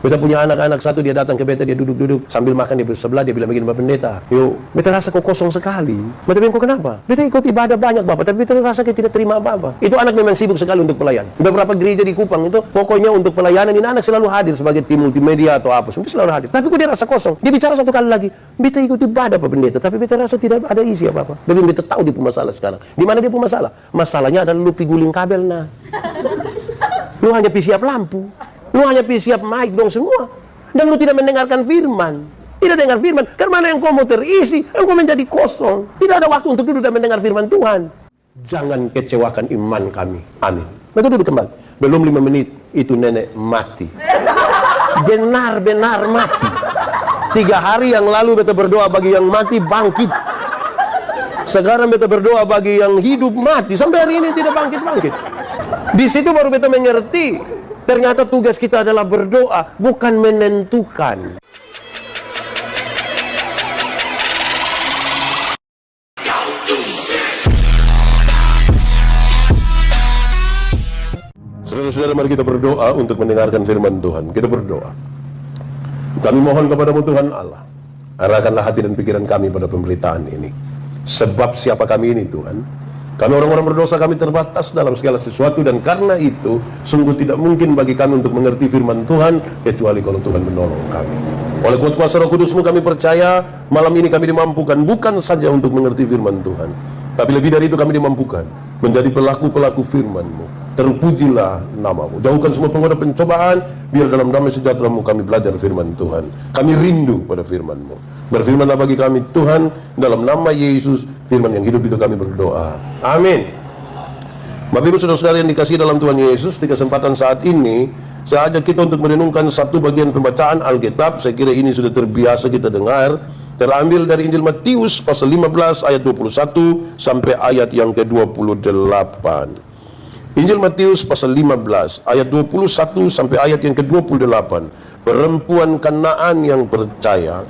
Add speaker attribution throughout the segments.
Speaker 1: Beta punya anak-anak satu, dia datang ke beta, dia duduk-duduk sambil makan di sebelah, dia bilang begini, Bapak Pendeta, yuk, beta rasa kok kosong sekali. Beta bilang, kok kenapa? Beta ikut ibadah banyak Bapak, tapi beta rasa tidak terima apa-apa. Itu anak memang sibuk sekali untuk pelayan. Beberapa gereja di Kupang itu, pokoknya untuk pelayanan ini anak selalu hadir sebagai tim multimedia atau apa, semua selalu hadir. Tapi kok dia rasa kosong? Dia bicara satu kali lagi, beta ikut ibadah Bapak Pendeta, tapi beta rasa tidak ada isi apa-apa. Tapi beta tahu dia punya masalah sekarang. Di mana dia punya masalah? Masalahnya adalah lu guling kabel, nah. Lu hanya siap lampu, lu hanya siap mic dong semua. Dan lu tidak mendengarkan firman. Tidak dengar firman. Karena mana yang kau mau terisi, engkau menjadi kosong. Tidak ada waktu untuk duduk dan mendengar firman Tuhan. Jangan kecewakan iman kami. Amin. Betul duduk kembali. Belum 5 menit, itu nenek mati. Benar-benar mati. 3 hari yang lalu beta berdoa bagi yang mati bangkit. Sekarang beta berdoa bagi yang hidup mati. Sampai hari ini tidak bangkit-bangkit. Di situ baru beta mengerti. Ternyata tugas kita adalah berdoa, bukan menentukan. Saudara-saudara, mari kita berdoa untuk mendengarkan firman Tuhan. Kita berdoa. Kami mohon kepadamu Tuhan Allah, arahkanlah hati dan pikiran kami pada pemberitaan ini. Sebab siapa kami ini Tuhan? Kami orang-orang berdosa, kami terbatas dalam segala sesuatu, dan karena itu sungguh tidak mungkin bagi kami untuk mengerti firman Tuhan kecuali kalau Tuhan menolong kami. Oleh kuat kuasa Roh Kudus-Mu kami percaya malam ini kami dimampukan bukan saja untuk mengerti firman Tuhan, tapi lebih dari itu kami dimampukan menjadi pelaku-pelaku firman-Mu. Terpujilah nama-Mu. Jauhkan semua penggoda pencobaan, biar dalam damai sejahtera-Mu kami belajar firman Tuhan. Kami rindu pada firman-Mu. Berfirmanlah bagi kami Tuhan, dalam nama Yesus, firman yang hidup itu kami berdoa. Amin. Bapak Ibu Saudara-saudara yang dikasihi dalam Tuhan Yesus, di kesempatan saat ini saya ajak kita untuk merenungkan satu bagian pembacaan Alkitab. Saya kira ini sudah terbiasa kita dengar. Terambil dari Injil Matius pasal 15 ayat 21 sampai ayat yang ke-28. Injil Matius pasal 15 ayat 21 sampai ayat yang ke-28. Perempuan Kanaan yang percaya.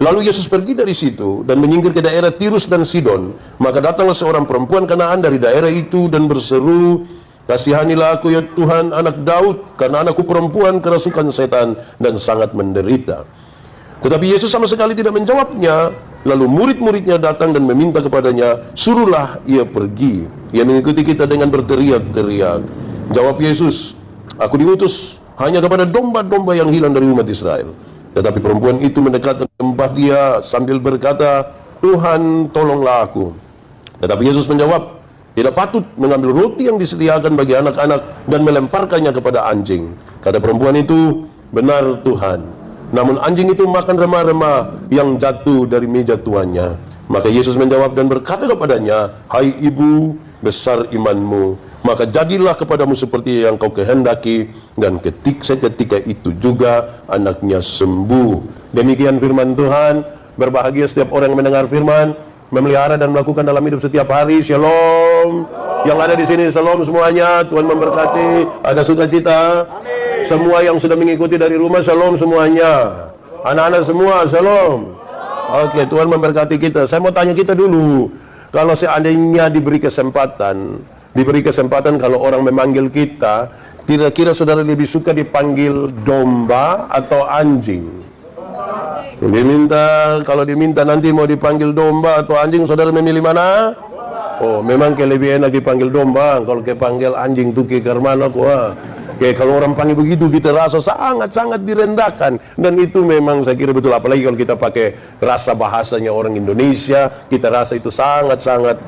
Speaker 1: Lalu Yesus pergi dari situ dan menyingkir ke daerah Tirus dan Sidon. Maka datanglah seorang perempuan Kanaan dari daerah itu dan berseru, "Kasihanilah aku ya Tuhan, anak Daud, karena anakku perempuan kerasukan setan dan sangat menderita." Tetapi Yesus sama sekali tidak menjawabnya. Lalu murid-muridnya datang dan meminta kepadanya, "Suruhlah ia pergi." Ia mengikuti kita dengan berteriak-teriak. Jawab Yesus, "Aku diutus hanya kepada domba-domba yang hilang dari umat Israel." Tetapi perempuan itu mendekat dan menyembah dia sambil berkata, "Tuhan, tolonglah aku." Tetapi Yesus menjawab, "Tidak patut mengambil roti yang disediakan bagi anak-anak dan melemparkannya kepada anjing." Kata perempuan itu, "Benar Tuhan, namun anjing itu makan remah-remah yang jatuh dari meja tuannya." Maka Yesus menjawab dan berkata kepadanya, "Hai ibu, besar imanmu, maka jadilah kepadamu seperti yang kau kehendaki." Dan seketika itu juga anaknya sembuh. Demikian firman Tuhan. Berbahagia setiap orang yang mendengar firman, memelihara dan melakukan dalam hidup setiap hari. Shalom. Yang ada di sini, shalom semuanya. Tuhan memberkati. Ada sukacita. Semua yang sudah mengikuti dari rumah, shalom semuanya. Anak-anak semua, shalom. Oke, Tuhan memberkati kita. Saya mau tanya kita dulu, kalau seandainya diberi kesempatan kalau orang memanggil kita, kira-kira saudara lebih suka dipanggil domba atau anjing? Kalau diminta nanti mau dipanggil domba atau anjing, saudara memilih mana? Oh, memang lebih enak dipanggil domba. Kalau kepanggil anjing tuh ke mana kok? Kayak kalau orang panggil begitu kita rasa sangat-sangat direndahkan. Dan itu memang saya kira betul, apalagi kalau kita pakai rasa bahasanya orang Indonesia, kita rasa itu sangat-sangat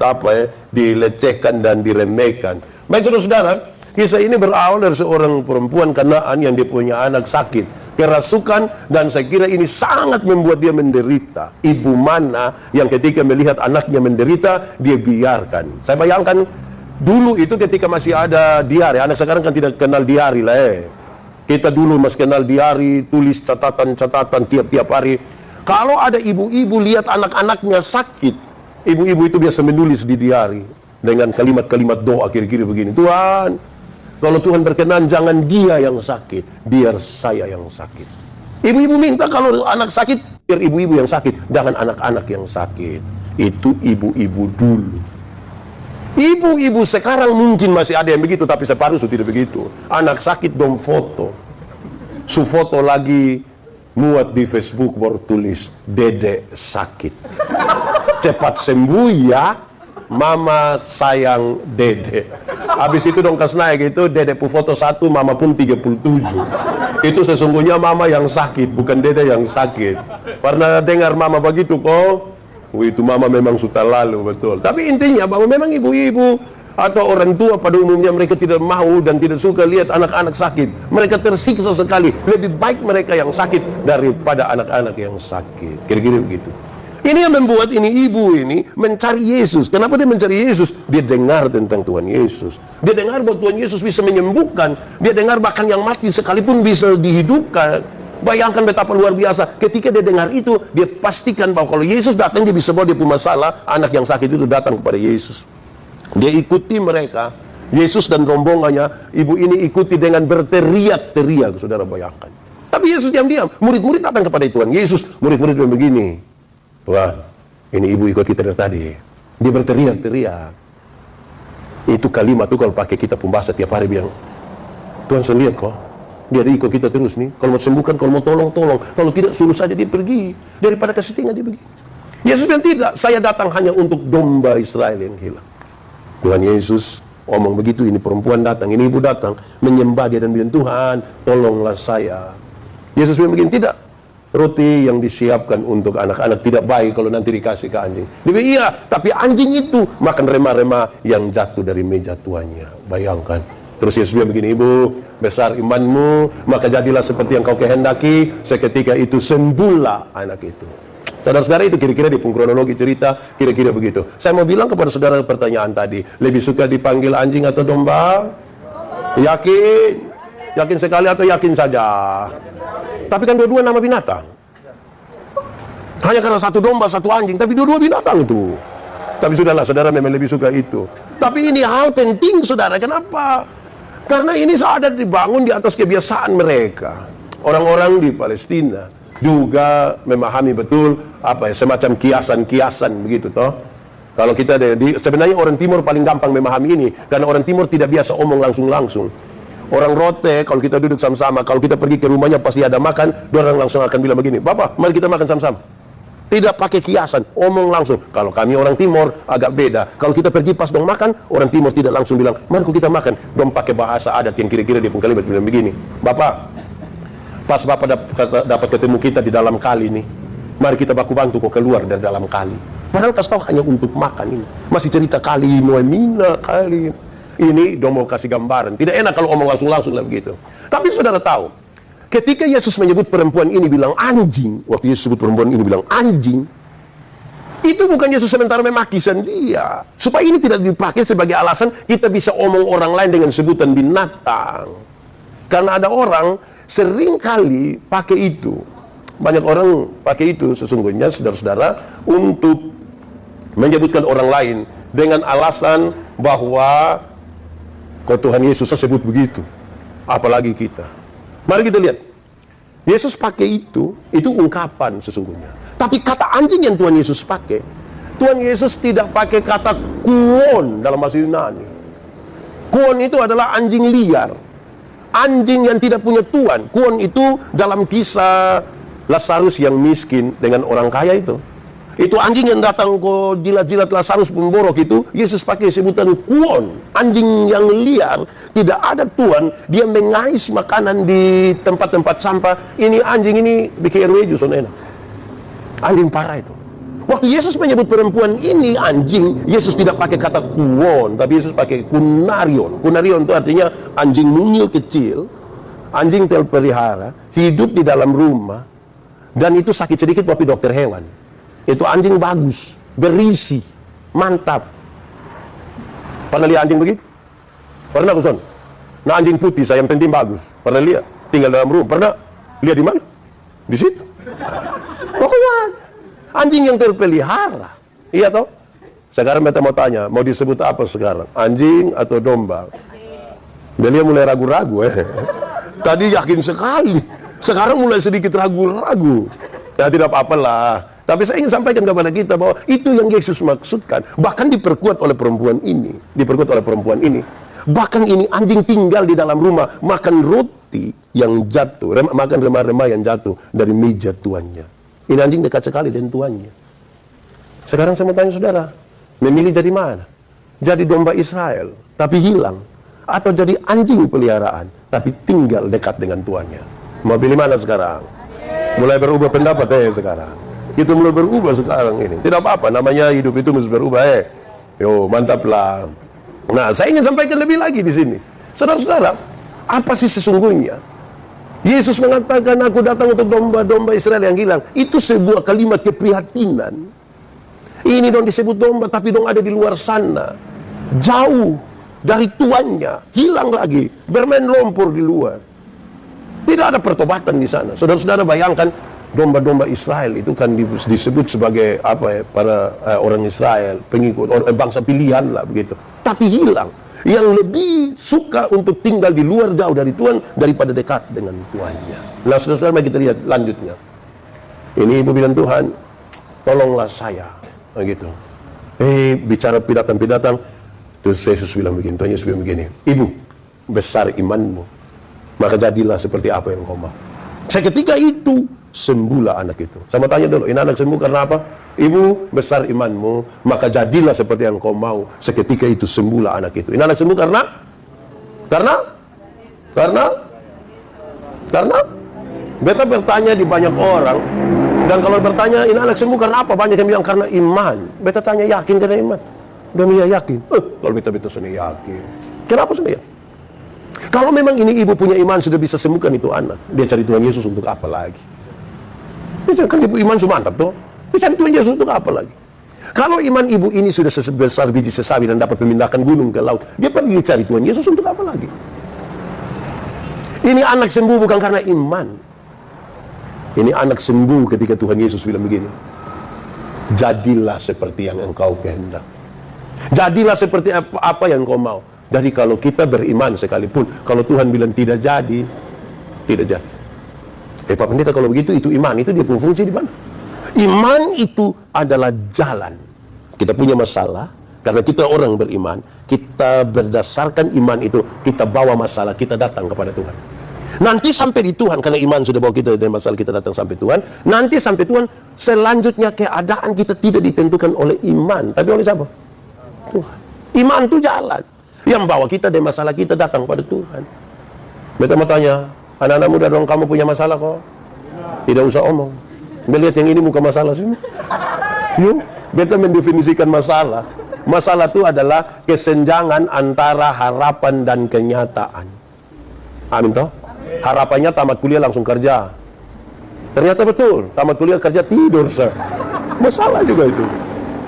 Speaker 1: dilecehkan dan diremehkan. Baik saudara-saudara, kisah ini berawal dari seorang perempuan Kanaan yang dia punya anak sakit, kerasukan, dan saya kira ini sangat membuat dia menderita. Ibu mana yang ketika melihat anaknya menderita, dia biarkan. Saya bayangkan dulu itu ketika masih ada diari, anak sekarang kan tidak kenal diari lah. Kita dulu masih kenal diari, tulis catatan-catatan tiap-tiap hari. Kalau ada ibu-ibu lihat anak-anaknya sakit, ibu-ibu itu biasa menulis di diari dengan kalimat-kalimat doa kira-kira begini, "Tuhan, kalau Tuhan berkenan jangan dia yang sakit, biar saya yang sakit." Ibu-ibu minta kalau anak sakit, biar ibu-ibu yang sakit, jangan anak-anak yang sakit. Itu ibu-ibu dulu. Ibu-ibu sekarang mungkin masih ada yang begitu, tapi separuh sudah tidak begitu. Anak sakit dong foto. Su foto lagi muat di Facebook baru tulis, Dede sakit. Cepat sembuh ya, Mama sayang Dede. Habis itu dong kas naik itu, Dede pu foto 1, Mama pun 37. Itu sesungguhnya Mama yang sakit, bukan Dede yang sakit. Pernah dengar Mama begitu kok? Itu Mama memang sudah lalu, betul. Tapi intinya bahwa memang ibu-ibu atau orang tua pada umumnya mereka tidak mau dan tidak suka lihat anak-anak sakit. Mereka tersiksa sekali. Lebih baik mereka yang sakit daripada anak-anak yang sakit. Kira-kira begitu. Ini yang membuat ini ibu ini mencari Yesus. Kenapa dia mencari Yesus? Dia dengar tentang Tuhan Yesus. Dia dengar bahwa Tuhan Yesus bisa menyembuhkan. Dia dengar bahkan yang mati sekalipun bisa dihidupkan. Bayangkan betapa luar biasa. Ketika dia dengar itu, dia pastikan bahwa kalau Yesus datang, dia bisa bawa dia punya masalah. Anak yang sakit itu datang kepada Yesus. Dia ikuti mereka. Yesus dan rombongannya, ibu ini ikuti dengan berteriak-teriak, saudara bayangkan. Tapi Yesus diam-diam. Murid-murid datang kepada Tuhan Yesus. Murid-murid bilang begini, Tuhan, ini ibu ikut kita dari tadi. Dia berteriak-teriak. Itu kalimat tuh kalau pakai kita pembahasa tiap hari bilang, Tuhan saya lihat kok, dia ikut kita terus nih. Kalau mau sembuhkan, kalau mau tolong, tolong. Kalau tidak, suruh saja dia pergi. Daripada kasih tinggal dia pergi. Yesus bilang tidak, saya datang hanya untuk domba Israel yang hilang. Tuhan Yesus omong begitu, ini perempuan datang, ini ibu datang, menyembah dia dan bilang, Tuhan, tolonglah saya. Yesus bilang begini, tidak. Roti yang disiapkan untuk anak-anak tidak baik kalau nanti dikasih ke anjing. Dia bilang, iya, tapi anjing itu makan rema-rema yang jatuh dari meja tuannya. Bayangkan. Terus Yesus bilang begini, ibu, besar imanmu, maka jadilah seperti yang kau kehendaki, seketika itu sembuhlah anak itu. Saudara-saudara, itu kira-kira di kronologi cerita, kira-kira begitu. Saya mau bilang kepada saudara pertanyaan tadi, lebih suka dipanggil anjing atau domba? Yakin? Yakin sekali atau yakin saja? Tapi kan dua-dua nama binatang. Hanya karena satu domba, satu anjing, tapi dua-dua binatang itu. Tapi sudahlah, saudara memang lebih suka itu. Tapi ini hal penting, saudara. Kenapa? Karena ini sadar dibangun di atas kebiasaan mereka. Orang-orang di Palestina juga memahami betul semacam kiasan-kiasan begitu toh. Kalau kita sebenarnya orang Timur paling gampang memahami ini karena orang Timur tidak biasa omong langsung-langsung. Orang Rote kalau kita duduk sama-sama, kalau kita pergi ke rumahnya pasti ada makan, dua orang langsung akan bilang begini, Bapak, mari kita makan sama-sama. Tidak pakai kiasan, omong langsung. Kalau kami orang Timur agak beda. Kalau kita pergi pas dong makan, orang Timur tidak langsung bilang, mari kita makan. Dong pakai bahasa adat yang kira-kira di kalimat bilang begini, Bapak, pas Bapak dapat ketemu kita di dalam kali ini, mari kita baku bantu kok keluar dari dalam kali. Padahal kasih tahu hanya untuk makan ini. Masih cerita kali Noemina, kali ini dong mau kasih gambaran. Tidak enak kalau omong langsung-langsung lah begitu. Tapi saudara tahu, ketika Yesus menyebut perempuan ini bilang anjing, waktu Yesus sebut perempuan ini bilang anjing, itu bukan Yesus sementara memakisan dia. Supaya ini tidak dipakai sebagai alasan kita bisa omong orang lain dengan sebutan binatang. Karena ada orang sering kali pakai itu. Banyak orang pakai itu sesungguhnya, saudara-saudara, untuk menyebutkan orang lain dengan alasan bahwa kok Tuhan Yesus sebut begitu, apalagi kita. Mari kita lihat. Yesus pakai itu ungkapan sesungguhnya. Tapi kata anjing yang Tuhan Yesus pakai, Tuhan Yesus tidak pakai kata kuon dalam bahasa Yunani. Kuon itu adalah anjing liar. Anjing yang tidak punya tuan. Kuon itu dalam kisah Lazarus yang miskin dengan orang kaya itu. Itu anjing yang datang ke jilat-jilat Lazarus pemborok itu, Yesus pakai sebutan kuon. Anjing yang liar, tidak ada tuan, dia mengais makanan di tempat-tempat sampah. Ini anjing ini bikin RW justru enak. Anjing parah itu. Waktu Yesus menyebut perempuan ini anjing, Yesus tidak pakai kata kuon, tapi Yesus pakai kunarion. Kunarion itu artinya anjing mungil kecil, anjing terpelihara, hidup di dalam rumah, dan itu sakit sedikit tapi dokter hewan. Itu anjing bagus, berisi, mantap. Pernah lihat anjing begitu? Pernah, Kuson? Nah, anjing putih saya yang penting bagus. Pernah lihat? Tinggal dalam rumah. Pernah lihat di mana? Di situ. Pokoknya anjing yang terpelihara. Iya toh? Sekarang beta mau tanya, mau disebut apa sekarang? Anjing atau domba? Dia mulai ragu-ragu. Tadi yakin sekali. Sekarang mulai sedikit ragu-ragu. Ya tidak apa-apalah. Tapi saya ingin sampaikan kepada kita bahwa itu yang Yesus maksudkan. Bahkan diperkuat oleh perempuan ini. Bahkan ini anjing tinggal di dalam rumah, makan roti roti yang jatuh, makan remah-remah yang jatuh dari meja tuannya. Ini anjing dekat sekali dengan tuannya. Sekarang saya mau tanya saudara, memilih jadi mana? Jadi domba Israel, tapi hilang. Atau jadi anjing peliharaan, tapi tinggal dekat dengan tuannya. Mau pilih mana sekarang? Mulai berubah pendapat sekarang. Itu mulai berubah sekarang ini. Tidak apa-apa, namanya hidup itu mesti berubah. Yo, mantap lah. Nah, saya ingin sampaikan lebih lagi di sini. Saudara-saudara, apa sih sesungguhnya? Yesus mengatakan, aku datang untuk domba-domba Israel yang hilang. Itu sebuah kalimat keprihatinan. Ini dong disebut domba, tapi dong ada di luar sana. Jauh dari tuannya. Hilang lagi. Bermain lumpur di luar. Tidak ada pertobatan di sana. Saudara-saudara bayangkan, domba-domba Israel itu kan disebut sebagai apa ya, para orang Israel, pengikut bangsa pilihan lah begitu. Tapi hilang. Yang lebih suka untuk tinggal di luar jauh dari Tuhan daripada dekat dengan tuannya. Nah, saudara-saudara, mari kita lihat lanjutnya. Ini ibu bilang, Tuhan, tolonglah saya. Begitu. Bicara pidataan-pidataan, terus Yesus bilang begini, Tuhan Yesus bilang begini, ibu, besar imanmu, maka jadilah seperti apa yang kau mau. Seketika itu sembuhlah anak itu. Saya mau tanya dulu, ini anak sembuh karena apa? Ibu, besar imanmu, maka jadilah seperti yang kau mau. Seketika itu sembuhlah anak itu. Ini anak sembuh karena beta bertanya di banyak orang, dan kalau bertanya ini anak sembuh karena apa, banyak yang bilang karena iman. Beta tanya, yakin karena iman? Dan dia yakin. Kalau beta sudah yakin. Kenapa sudah ya? Kalau memang ini ibu punya iman sudah bisa sembuhkan itu anak, dia cari Tuhan Yesus untuk apa lagi? Kan ibu iman sudah mantap tuh. Dia cari Tuhan Yesus untuk apa lagi? Kalau iman ibu ini sudah sebesar biji sesawi dan dapat memindahkan gunung ke laut, dia pergi cari Tuhan Yesus untuk apa lagi? Ini anak sembuh bukan karena iman. Ini anak sembuh ketika Tuhan Yesus bilang begini, jadilah seperti yang engkau kehendak. Jadilah seperti apa yang kau mau. Jadi kalau kita beriman sekalipun, kalau Tuhan bilang tidak jadi, tidak jadi. Pak Pendeta, kalau begitu itu iman, itu dia punya fungsi di mana? Iman itu adalah jalan. Kita punya masalah, karena kita orang beriman, kita berdasarkan iman itu, kita bawa masalah, kita datang kepada Tuhan. Nanti sampai di Tuhan, karena iman sudah bawa kita dari masalah, kita datang sampai Tuhan. Nanti sampai Tuhan, selanjutnya keadaan kita tidak ditentukan oleh iman, tapi oleh siapa? Tuhan. Iman itu jalan yang bawa kita dari masalah, kita datang pada Tuhan. Beta mau tanya, anak-anak muda dong, kamu punya masalah kok? Tidak usah omong. Melihat yang ini muka masalah sini. Yuk, beta mendefinisikan masalah. Masalah itu adalah kesenjangan antara harapan dan kenyataan. Amin toh? Harapannya tamat kuliah langsung kerja. Ternyata betul, tamat kuliah kerja tidur. Masalah juga itu.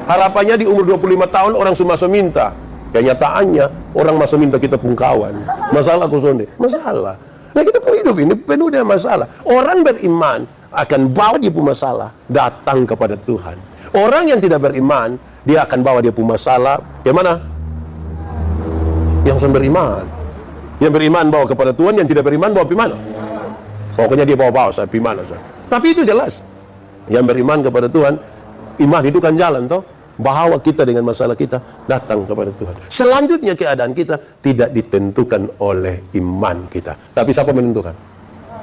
Speaker 1: Harapannya di umur 25 tahun orang semua minta. Kenyataannya orang masih minta kita pun kawan. Masalah kusonde, masalah. Nah, kita pun hidup ini penuh dengan masalah. Orang beriman akan bawa dia pun masalah datang kepada Tuhan. Orang yang tidak beriman, dia akan bawa dia pun masalah ke mana? Yang beriman. Yang beriman bawa kepada Tuhan, yang tidak beriman bawa ke mana? Pokoknya dia bawa saya ke mana. Tapi itu jelas. Yang beriman kepada Tuhan, iman itu kan jalan toh. Bahawa kita dengan masalah kita datang kepada Tuhan. Selanjutnya keadaan kita tidak ditentukan oleh iman kita, tapi siapa menentukan?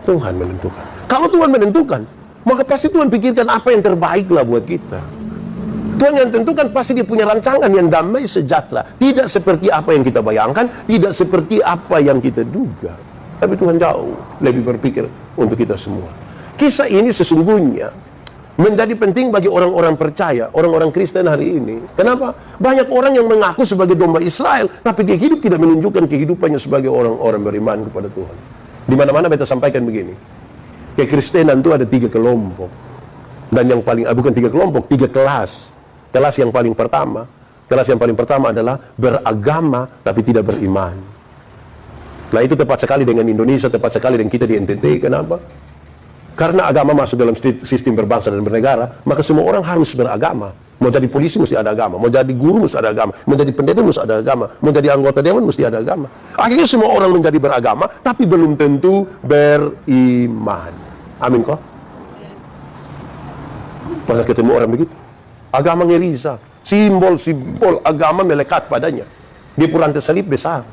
Speaker 1: Tuhan menentukan. Kalau Tuhan menentukan, maka pasti Tuhan pikirkan apa yang terbaik lah buat kita. Tuhan yang tentukan pasti dia punya rancangan yang damai sejahtera. Tidak seperti apa yang kita bayangkan, tidak seperti apa yang kita duga. Tapi Tuhan jauh lebih berpikir untuk kita semua. Kisah ini sesungguhnya menjadi penting bagi orang-orang percaya, orang-orang Kristen hari ini. Kenapa? Banyak orang yang mengaku sebagai domba Israel, tapi dia hidup tidak menunjukkan kehidupannya sebagai orang-orang beriman kepada Tuhan. Di mana-mana beta sampaikan begini, kekristenan itu ada 3 kelompok. Dan yang paling, bukan 3 kelompok, 3 kelas. Kelas yang paling pertama adalah beragama tapi tidak beriman. Nah, itu tepat sekali dengan Indonesia, tepat sekali dengan kita di NTT. Kenapa? Karena agama masuk dalam sistem berbangsa dan bernegara, maka semua orang harus beragama. Mau jadi polisi mesti ada agama, mau jadi guru mesti ada agama, mau jadi pendeta mesti ada agama, mau jadi anggota dewan mesti ada agama. Akhirnya semua orang menjadi beragama, tapi belum tentu beriman. Amin kok? Pernah ketemu orang begitu? Agama ngerisa, simbol-simbol agama melekat padanya. Dia pun rantai salib besar.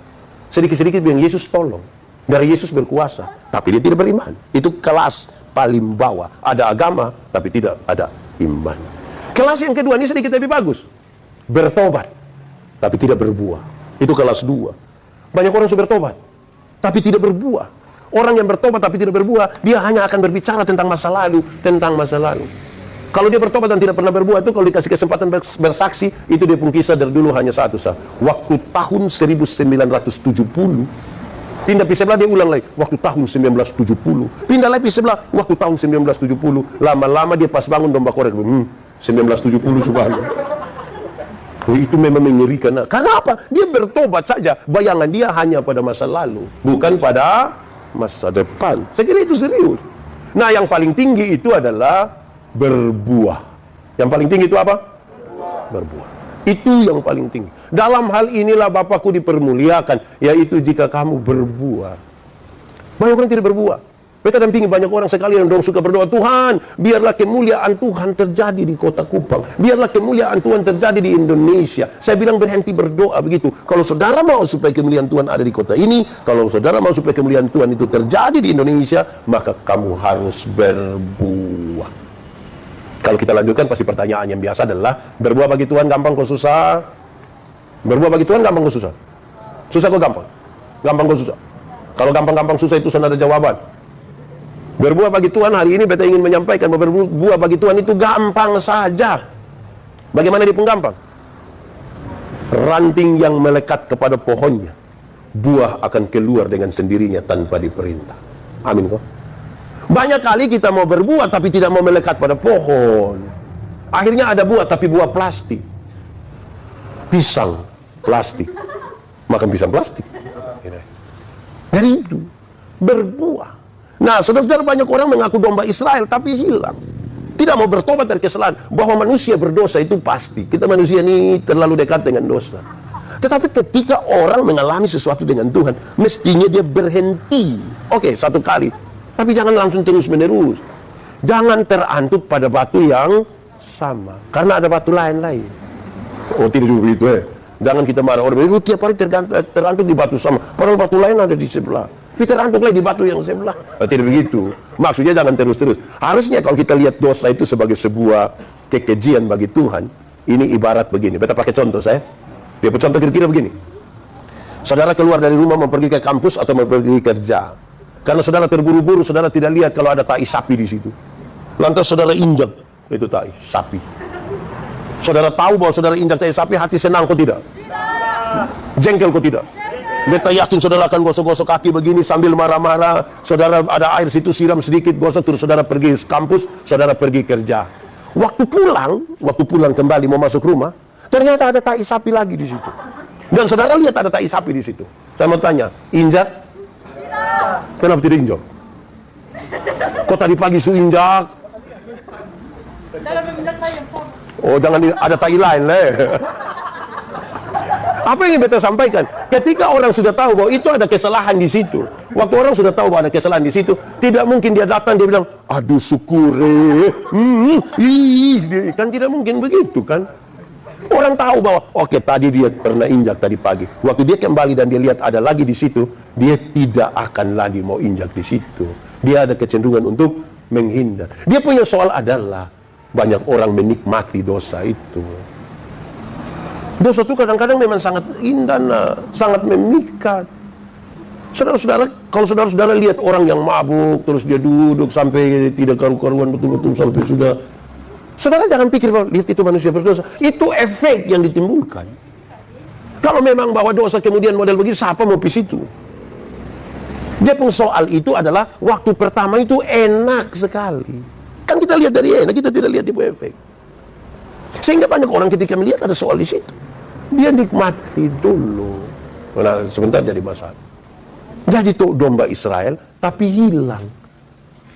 Speaker 1: Sedikit-sedikit bilang, Yesus tolong. Dari Yesus berkuasa, tapi dia tidak beriman. Itu kelas paling bawah. Ada agama, tapi tidak ada iman. Kelas yang kedua ini sedikit lebih bagus. Bertobat, tapi tidak berbuah. Itu kelas 2. Banyak orang sudah bertobat, tapi tidak berbuah. Orang yang bertobat tapi tidak berbuah, dia hanya akan berbicara tentang masa lalu, Kalau dia bertobat dan tidak pernah berbuah, itu kalau dikasih kesempatan bersaksi, itu dia pun kisah dari dulu hanya satu. Waktu tahun 1970, pindah pi sebelah dia ulang lagi, waktu tahun 1970. Pindah lagi pi sebelah, waktu tahun 1970. Lama-lama dia pas bangun domba korek, 1970 subhanallah. Itu memang mengerikan. Karena apa? Dia bertobat saja. Bayangan dia hanya pada masa lalu, bukan pada masa depan. Saya kira itu serius. Nah, yang paling tinggi itu adalah berbuah. Yang paling tinggi itu apa? Berbuah. Itu yang paling tinggi. Dalam hal inilah Bapakku dipermuliakan, yaitu jika kamu berbuah. Banyak orang tidak berbuah. Beta dampingi banyak orang sekali yang suka berdoa, Tuhan, biarlah kemuliaan Tuhan terjadi di kota Kupang. Biarlah kemuliaan Tuhan terjadi di Indonesia. Saya bilang berhenti berdoa begitu. Kalau saudara mau supaya kemuliaan Tuhan ada di kota ini, kalau saudara mau supaya kemuliaan Tuhan itu terjadi di Indonesia, maka kamu harus berbuah. Kalau kita lanjutkan, pasti pertanyaan yang biasa adalah, berbuah bagi Tuhan gampang kok susah? Berbuah bagi Tuhan gampang kok susah? Susah kok gampang? Gampang kok susah? Kalau gampang-gampang susah itu sana ada jawaban. Berbuah bagi Tuhan hari ini beta ingin menyampaikan bahwa berbuah bagi Tuhan itu gampang saja. Bagaimana dia penggampang? Ranting yang melekat kepada pohonnya, buah akan keluar dengan sendirinya tanpa diperintah. Amin kok. Banyak kali kita mau berbuah tapi tidak mau melekat pada pohon. Akhirnya ada buah tapi buah plastik. Pisang plastik. Makan pisang plastik. Jadi itu berbuah. Nah, saudara-saudara, banyak orang mengaku domba Israel tapi hilang. Tidak mau bertobat dari kesalahan. Bahwa manusia berdosa itu pasti. Kita manusia ini terlalu dekat dengan dosa. Tetapi ketika orang mengalami sesuatu dengan Tuhan, mestinya dia berhenti. Oke, satu kali. Tapi jangan langsung terus-menerus. Jangan terantuk pada batu yang sama. Karena ada batu lain-lain. Oh, tidak juga begitu Jangan kita marah orang. Tiap hari terantuk di batu sama. Padahal batu lain ada di sebelah. Terantuk lagi di batu yang sebelah. Tidak begitu. Maksudnya jangan terus-terus. Harusnya kalau kita lihat dosa itu sebagai sebuah kekejian bagi Tuhan, ini ibarat begini. Beta pakai contoh saya. Dia contoh kira-kira begini. Saudara keluar dari rumah mau pergi ke kampus atau mau pergi kerja. Karena saudara terburu-buru, saudara tidak lihat kalau ada tai sapi di situ. Lantas saudara injak itu tai sapi. Saudara tahu bahwa saudara injak tai sapi, hati senang kok tidak? Jengkel kok tidak? Beta yakin saudara akan gosok-gosok kaki begini sambil marah-marah. Saudara ada air situ, siram sedikit, gosok, terus saudara pergi kampus, saudara pergi kerja. Waktu pulang kembali mau masuk rumah, ternyata ada tai sapi lagi di situ. Dan saudara lihat ada tai sapi di situ. Saya mau tanya, injak? Kenapa tidak injak? Kok tadi pagi su injak? Oh, jangan ada tai lain lah. Apa yang beta sampaikan? Ketika orang sudah tahu bahwa itu ada kesalahan di situ, waktu orang sudah tahu bahwa ada kesalahan di situ, tidak mungkin dia datang dia bilang, aduh syukur, kan tidak mungkin begitu kan? Orang tahu bahwa oke, tadi dia pernah injak tadi pagi. Waktu dia kembali dan dia lihat ada lagi di situ, dia tidak akan lagi mau injak di situ. Dia ada kecenderungan untuk menghindar. Dia punya soal adalah banyak orang menikmati dosa itu. Dosa itu kadang-kadang memang sangat indah, sangat memikat. Saudara-saudara, kalau saudara-saudara lihat orang yang mabuk, terus dia duduk sampai tidak karu-karuan betul-betul sampai sudah. Saudara jangan pikir bahwa lihat itu manusia berdosa. Itu efek yang ditimbulkan. Kalau memang bahwa dosa kemudian model begini, siapa mau pis itu? Dia pun soal itu adalah waktu pertama itu enak sekali. Kan kita lihat dari enak, kita tidak lihat tipe efek. Sehingga banyak orang ketika melihat ada soal di situ, dia nikmati dulu. Nah, sebentar jadi masalah. Jadi tuh domba Israel, tapi hilang.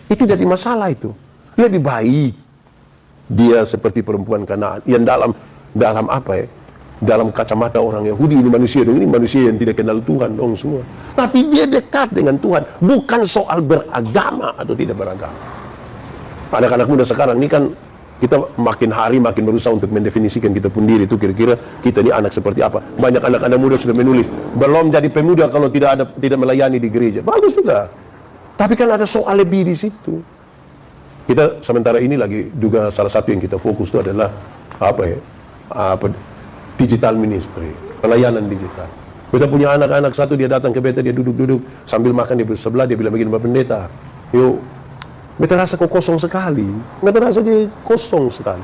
Speaker 1: Itu jadi masalah itu. Lebih baik dia seperti perempuan Kanaan yang dalam apa ya? Dalam kacamata orang Yahudi ini manusia yang tidak kenal Tuhan dong semua. Tapi dia dekat dengan Tuhan, bukan soal beragama atau tidak beragama. Anak-anak muda sekarang ini kan Kita makin hari makin berusaha untuk mendefinisikan kita pun diri itu kira-kira kita ini anak seperti apa. Banyak anak-anak muda sudah menulis, belum jadi pemuda kalau tidak melayani di gereja. Bagus juga. Tapi kan ada soal lebih di situ. Kita sementara ini lagi juga salah satu yang kita fokus itu adalah digital ministry, pelayanan digital. Kita punya anak-anak satu, dia datang ke beta, dia duduk-duduk sambil makan di sebelah, dia bilang begini, Pak Pendeta, yuk, beta rasa kok kosong sekali. Beta rasa dia kosong sekali.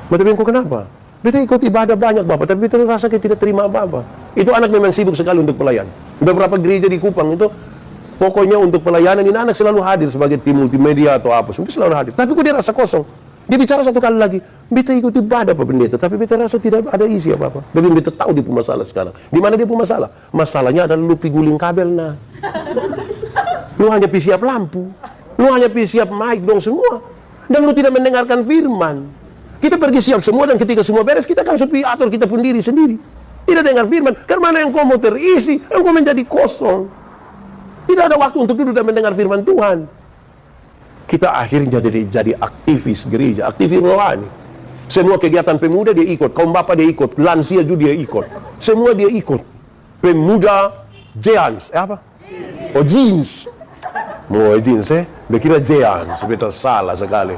Speaker 1: Beta bilang, kok kenapa? Beta ikut ibadah banyak Bapak, tapi beta rasa dia tidak terima apa-apa. Itu anak memang sibuk sekali untuk pelayan. Beberapa gereja di Kupang itu, pokoknya untuk pelayanan ini anak selalu hadir sebagai tim multimedia atau apa, semua selalu hadir. Tapi kok dia rasa kosong? Dia bicara satu kali lagi, beta ikut ibadah Pak Pendeta, tapi beta rasa tidak ada isi apa-apa. Dia bilang, beta tahu dia punya masalah sekarang. Di mana dia punya masalah? Masalahnya adalah lu pergi guling kabel, nah. Lu hanya pergi siap lampu. Lu hanya pergi siap mic dong semua. Dan lu tidak mendengarkan firman. Kita pergi siap semua dan ketika semua beres, kita kan sepi atur kita pun diri sendiri. Tidak dengar firman. Karena yang kau mau terisi, yang kau menjadi kosong. Tidak ada waktu untuk duduk dan mendengar firman Tuhan. Kita akhirnya jadi aktivis gereja, aktivis rohani. Semua kegiatan pemuda dia ikut, kaum bapak dia ikut, lansia juga dia ikut. Semua dia ikut. Pemuda Jeans, apa? Oh jeans. Mau jeans dia kira Jeans, beta salah sekali.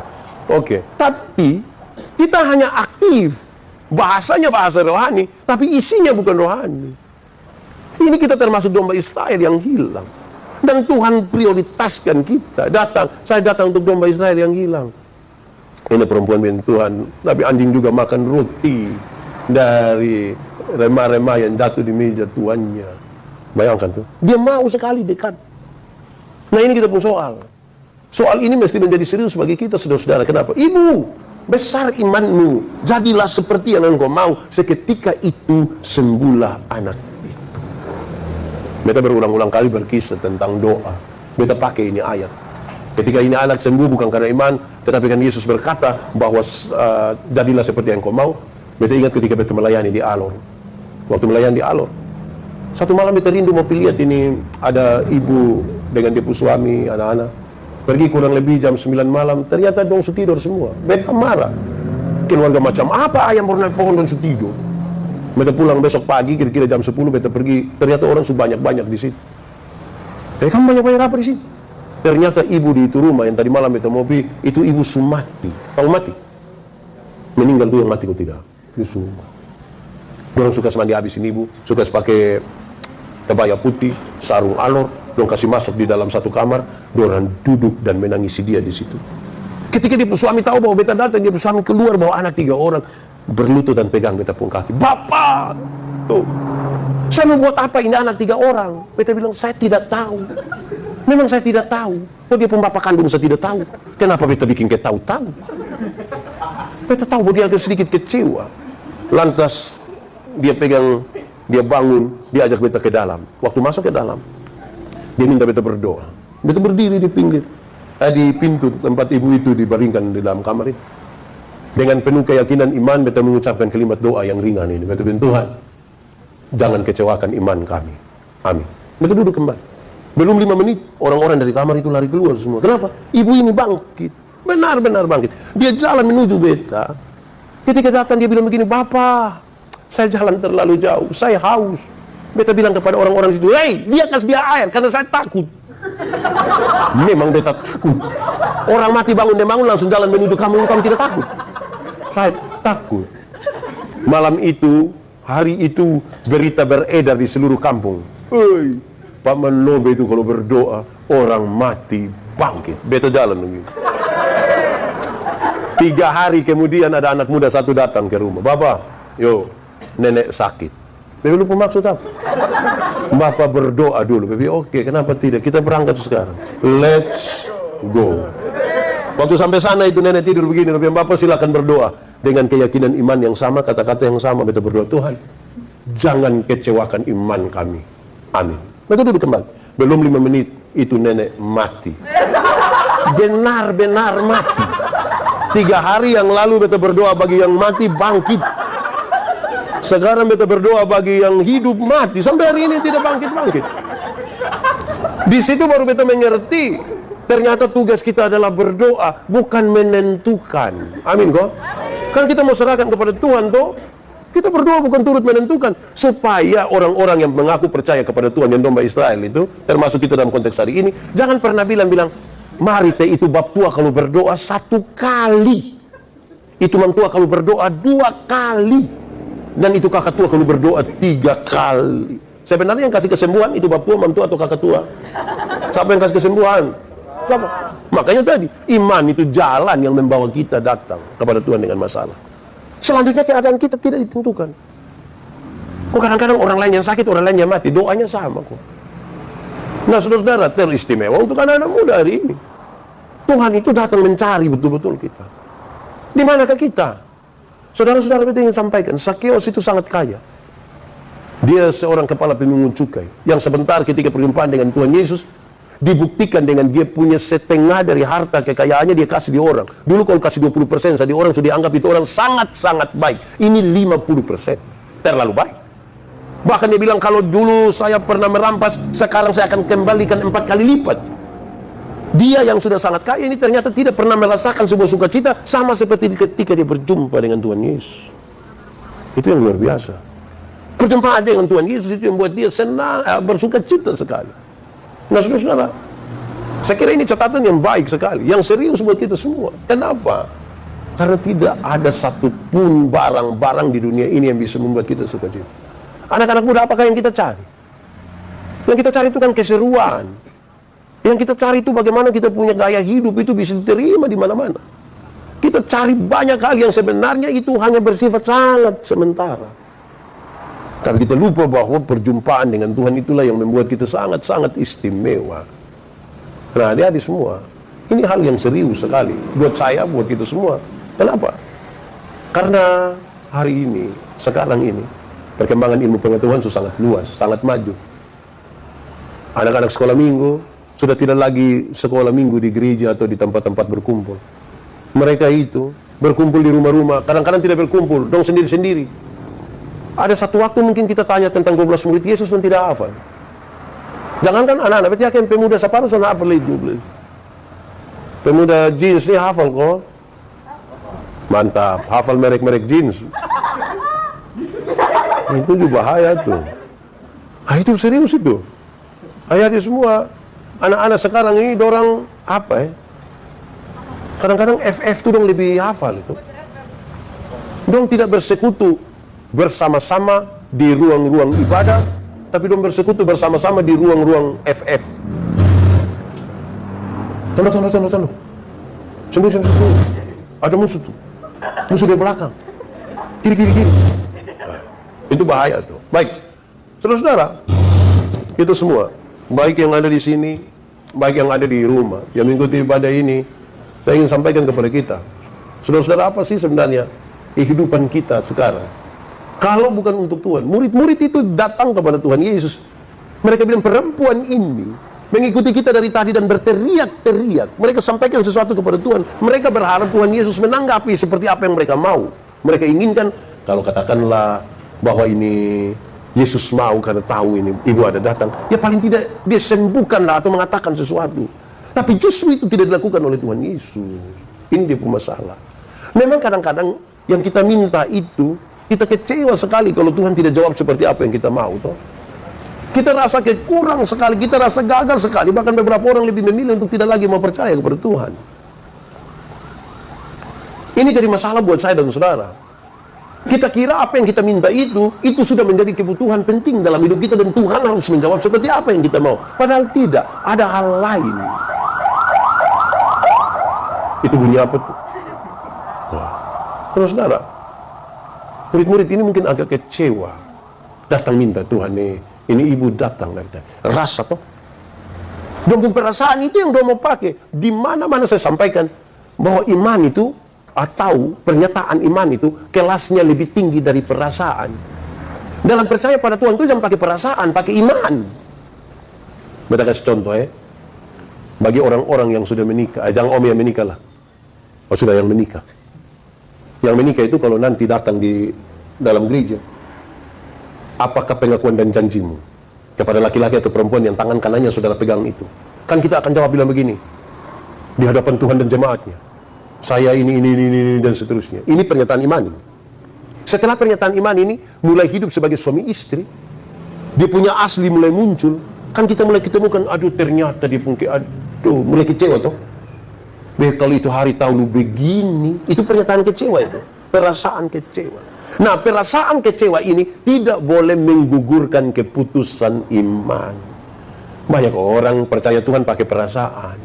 Speaker 1: Oke. Tapi kita hanya aktif. Bahasanya bahasa rohani, tapi isinya bukan rohani. Ini kita termasuk domba Israel yang hilang. Dan Tuhan prioritaskan kita. Saya datang untuk domba Israel yang hilang. Ini perempuan dengan Tuhan, tapi anjing juga makan roti dari remah-remah yang jatuh di meja tuannya. Bayangkan tuh, dia mau sekali dekat. Nah ini kita pun soal. Soal ini mesti menjadi serius bagi kita saudara-saudara. Kenapa? Ibu, besar imanmu, jadilah seperti yang engkau mau. Seketika itu sembuhlah anak itu. Beta berulang-ulang kali berkisah tentang doa. Beta pakai ini ayat. Ketika ini anak sembuh bukan karena iman, tetapi kan Yesus berkata bahwa jadilah seperti yang engkau mau. Beta ingat ketika beta melayani di Alor. Waktu melayani di Alor, satu malam beta rindu mau lihat ini ada ibu dengan dia suami, anak-anak. Pergi kurang lebih jam 9 malam, ternyata dong su tidur semua. Beta marah. Keluarga macam apa ayam pernah pohon dan su tidur. Beta pulang besok pagi kira-kira jam 10 beta pergi, ternyata orang su banyak-banyak di situ. Kamu banyak-banyak apa di situ? Ternyata ibu di itu rumah yang tadi malam beta mau pergi, itu ibu su mati. Tahu mati? Meninggal tuh yang mati kok tidak? Itu semua. Orang suka mandi habis ini ibu, suka pakai kebaya putih, sarung Alor, dong kasih masuk di dalam satu kamar, orang duduk dan menangisi dia di situ. Ketika dia suami tahu bahwa beta datang, dia suami keluar bawa anak 3 orang, berlutut dan pegang beta pun kaki. Bapak, tuh, saya mau buat apa ini anak 3 orang? Beta bilang saya tidak tahu. Memang saya tidak tahu. Kok dia pun bapak kandung saya tidak tahu. Kenapa beta bikin ke tahu-tahu? Beta tahu bahwa dia agak sedikit kecewa. Lantas dia pegang, dia bangun, dia ajak beta ke dalam. Waktu masuk ke dalam, dia minta beta berdoa. Beta berdiri di pinggir, di pintu tempat ibu itu dibaringkan di dalam kamar itu. Dengan penuh keyakinan iman, beta mengucapkan kalimat doa yang ringan ini. Beta bilang, Tuhan, jangan kecewakan iman kami. Amin. Beta duduk kembali. Belum 5 menit, orang-orang dari kamar itu lari keluar semua. Kenapa? Ibu ini bangkit. Benar-benar bangkit. Dia jalan menuju beta. Ketika datang dia bilang begini, Bapak, saya jalan terlalu jauh, saya haus. Beta bilang kepada orang-orang di situ, hei, dia kasih dia air, karena saya takut. Memang beta takut. Orang mati bangun, dia bangun langsung jalan menuju kamu tidak takut. Saya takut. Malam itu, hari itu, berita beredar di seluruh kampung. Hei, Pak Manobe itu kalau berdoa, orang mati bangkit. Beta jalan begini. 3 hari kemudian ada anak muda satu datang ke rumah. Bapak, yo, nenek sakit. Bebe lupa maksud apa? Bapak berdoa dulu. Bebe, oke, kenapa tidak? Kita berangkat sekarang. Let's go. Waktu sampai sana itu nenek tidur begini. Bapak silakan berdoa dengan keyakinan iman yang sama, kata-kata yang sama. Beta berdoa, Tuhan, jangan kecewakan iman kami. Amin. Beta duduk kembali. Belum 5 menit itu nenek mati. Benar-benar mati. 3 hari yang lalu beta berdoa bagi yang mati bangkit. Sekarang beta berdoa bagi yang hidup mati. Sampai hari ini tidak bangkit-bangkit. Di situ baru beta mengerti Ternyata tugas kita adalah berdoa, bukan menentukan. Amin kok? Kan kita mau serahkan kepada Tuhan toh. Kita berdoa bukan turut menentukan. Supaya orang-orang yang mengaku percaya kepada Tuhan, yang domba Israel itu, termasuk kita dalam konteks hari ini, jangan pernah bilang, mari teh itu bab tua kalau berdoa 1 kali. Itu mang tua kalau berdoa 2 kali. Dan itu kakak tua kalau berdoa 3 kali. Sebenarnya yang kasih kesembuhan itu bab tua, mang tua atau kakak tua? Siapa yang kasih kesembuhan? Siapa? Makanya tadi, iman itu jalan yang membawa kita datang kepada Tuhan dengan masalah. Selanjutnya keadaan kita tidak ditentukan. Kok kadang-kadang orang lain yang sakit, orang lain yang mati, doanya sama kok. Nah saudara-saudara, teristimewa untuk anak-anak muda hari ini. Tuhan itu datang mencari betul-betul kita. Di manakah kita? Saudara-saudara, kita ingin sampaikan, Sakeus itu sangat kaya. Dia seorang kepala pemungut cukai, yang sebentar ketika perjumpaan dengan Tuhan Yesus, dibuktikan dengan dia punya setengah dari harta kekayaannya dia kasih di orang. Dulu kalau kasih 20%, di orang sudah dianggap itu orang sangat-sangat baik. Ini 50%. Terlalu baik. Bahkan dia bilang, kalau dulu saya pernah merampas, sekarang saya akan kembalikan 4 kali lipat. Dia yang sudah sangat kaya ini ternyata tidak pernah merasakan sebuah sukacita, sama seperti ketika dia berjumpa dengan Tuhan Yesus. Itu yang luar biasa. Perjumpaan dengan Tuhan Yesus itu yang membuat dia senang, bersukacita sekali. Nah saudara-saudara, saya kira ini catatan yang baik sekali, yang serius buat kita semua. Kenapa? Karena tidak ada satupun barang-barang di dunia ini yang bisa membuat kita sukacita. Anak-anak muda, apakah yang kita cari? Yang kita cari itu kan keseruan. Yang kita cari itu bagaimana kita punya gaya hidup itu bisa diterima di mana-mana. Kita cari banyak hal yang sebenarnya itu hanya bersifat sangat sementara. Tapi kita lupa bahwa perjumpaan dengan Tuhan itulah yang membuat kita sangat-sangat istimewa. Nah, adik-adik semua, ini hal yang serius sekali buat saya, buat kita semua. Kenapa? Karena hari ini, sekarang ini, perkembangan ilmu pengetahuan sudah sangat luas, sangat maju. Anak-anak sekolah minggu sudah tidak lagi sekolah minggu di gereja atau di tempat-tempat berkumpul. Mereka itu berkumpul di rumah-rumah, kadang-kadang tidak berkumpul, dong sendiri-sendiri. Ada satu waktu mungkin kita tanya tentang 12 murid Yesus dan tidak hafal. Jangankan anak-anak, berarti akan pemuda separuh sana hafal itu. Pemuda jeans ini hafal kok. Mantap, hafal merek-merek jeans. Itu juga bahaya tuh. Itu serius itu. Ayat semua. Anak-anak sekarang ini dorang apa ya? Kadang-kadang FF tuh dong lebih hafal itu. Dong tidak bersekutu bersama-sama di ruang-ruang ibadah, tapi dong bersekutu bersama-sama di ruang-ruang FF. Tunggu. Sembuh. Ada musuh tuh. Musuh di belakang. Kiri. Itu bahaya tuh. Baik, saudara-saudara, kita semua, baik yang ada di sini, baik yang ada di rumah, yang mengikuti ibadah ini, saya ingin sampaikan kepada kita, saudara-saudara, apa sih sebenarnya kehidupan kita sekarang? Kalau bukan untuk Tuhan, murid-murid itu datang kepada Tuhan Yesus. Mereka bilang, perempuan ini mengikuti kita dari tadi dan berteriak-teriak. Mereka sampaikan sesuatu kepada Tuhan. Mereka berharap Tuhan Yesus menanggapi seperti apa yang mereka mau. Mereka inginkan, kalau katakanlah bahwa ini Yesus mau karena tahu ini ibu ada datang, ya paling tidak dia sembuhkanlah atau mengatakan sesuatu. Tapi justru itu tidak dilakukan oleh Tuhan Yesus. Ini dia masalah. Memang kadang-kadang yang kita minta itu, kita kecewa sekali kalau Tuhan tidak jawab seperti apa yang kita mau. Toh. Kita rasa kurang sekali, kita rasa gagal sekali. Bahkan beberapa orang lebih memilih untuk tidak lagi mau percaya kepada Tuhan. Ini jadi masalah buat saya dan saudara. Kita kira apa yang kita minta itu sudah menjadi kebutuhan penting dalam hidup kita dan Tuhan harus menjawab seperti apa yang kita mau. Padahal tidak, ada hal lain. Itu bunyi apa tuh? Terus saudara, murid-murid ini mungkin agak kecewa. Datang minta Tuhan ini ibu datang dari tadi. Rasa toh. Dan perasaan itu yang dia mau pakai. Di mana-mana saya sampaikan bahwa iman itu atau pernyataan iman itu kelasnya lebih tinggi dari perasaan. Dalam percaya pada Tuhan itu jangan pakai perasaan, pakai iman. Kita kasih contoh bagi orang-orang yang sudah menikah, jangan om yang menikah lah. Oh sudah yang menikah. Yang menikah itu kalau nanti datang di dalam gereja, apakah pengakuan dan janjimu kepada laki-laki atau perempuan yang tangan kanannya saudara pegang itu? Kan kita akan jawab bilang begini, di hadapan Tuhan dan jemaatnya. Saya ini dan seterusnya. Ini pernyataan iman ini. Setelah pernyataan iman ini mulai hidup sebagai suami istri, dia punya asli mulai muncul. Kan kita mulai ketemukan, aduh ternyata dia pun aduh, mulai kecewa toh. Kalau itu hari tahu lu begini, itu pernyataan kecewa itu. Perasaan kecewa. Nah, perasaan kecewa ini tidak boleh menggugurkan keputusan iman. Banyak orang percaya Tuhan pakai perasaan.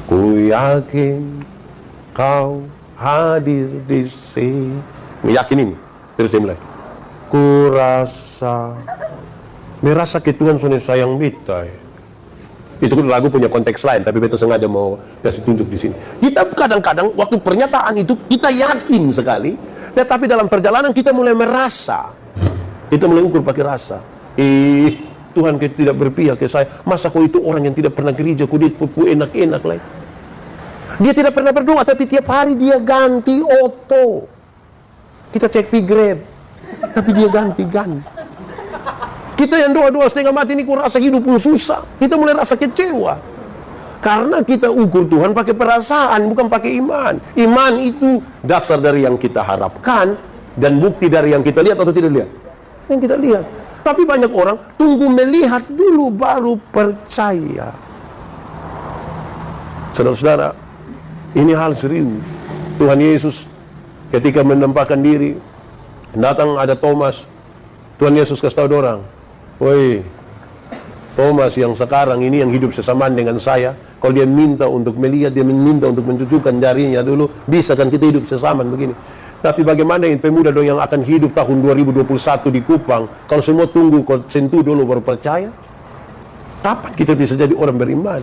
Speaker 1: Ku yakin kau hadir di sini. Yakin ini. Terus dia mulai. Ku merasa ke Tuhan soalnya sayang beta. Itu kan lagu punya konteks lain, tapi beta sengaja mau kasih tunjuk di sini. Kita kadang-kadang waktu pernyataan itu kita yakin sekali, tetapi dalam perjalanan kita mulai merasa. Kita mulai ukur pakai rasa. Tuhan tidak berpihak ke saya. Masa kau itu orang yang tidak pernah gereja, kau enak-enak lah. Dia tidak pernah berdoa, tapi tiap hari dia ganti oto. Kita cek Grab, tapi dia ganti. Kita yang doa-doa setengah mati ini ku rasa hidup pun susah. Kita mulai rasa kecewa. Karena kita ukur Tuhan pakai perasaan, bukan pakai iman. Iman itu dasar dari yang kita harapkan dan bukti dari yang kita lihat atau tidak lihat. Yang kita lihat. Tapi banyak orang tunggu melihat dulu baru percaya. Saudara-saudara, ini hal serius. Tuhan Yesus ketika menempatkan diri, datang ada Thomas. Tuhan Yesus kasih tahu orang, woi, Thomas yang sekarang ini yang hidup sesamaan dengan saya, kalau dia minta untuk melihat, dia minta untuk mencucukkan jarinya dulu, bisa kan kita hidup sesamaan begini. Tapi bagaimana ini pemuda dong yang akan hidup tahun 2021 di Kupang, kalau semua tunggu kau sentuh dulu baru percaya? Kapan kita bisa jadi orang beriman?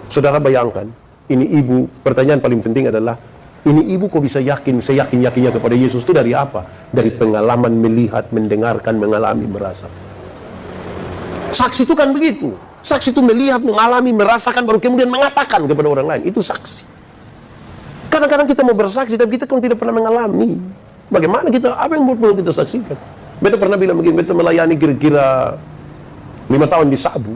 Speaker 1: Saudara bayangkan, ini ibu, pertanyaan paling penting adalah, ini ibu kok bisa yakin, seyakin-yakinnya kepada Yesus itu dari apa? Dari pengalaman melihat, mendengarkan, mengalami, merasa. Saksi itu kan begitu. Saksi itu melihat, mengalami, merasakan, baru kemudian mengatakan kepada orang lain. Itu saksi. Kadang-kadang kita mau bersaksi, tapi kita kan tidak pernah mengalami. Bagaimana kita, apa yang perlu kita saksikan? Beta pernah bilang begini, beta melayani kira-kira 5 tahun di Sabu.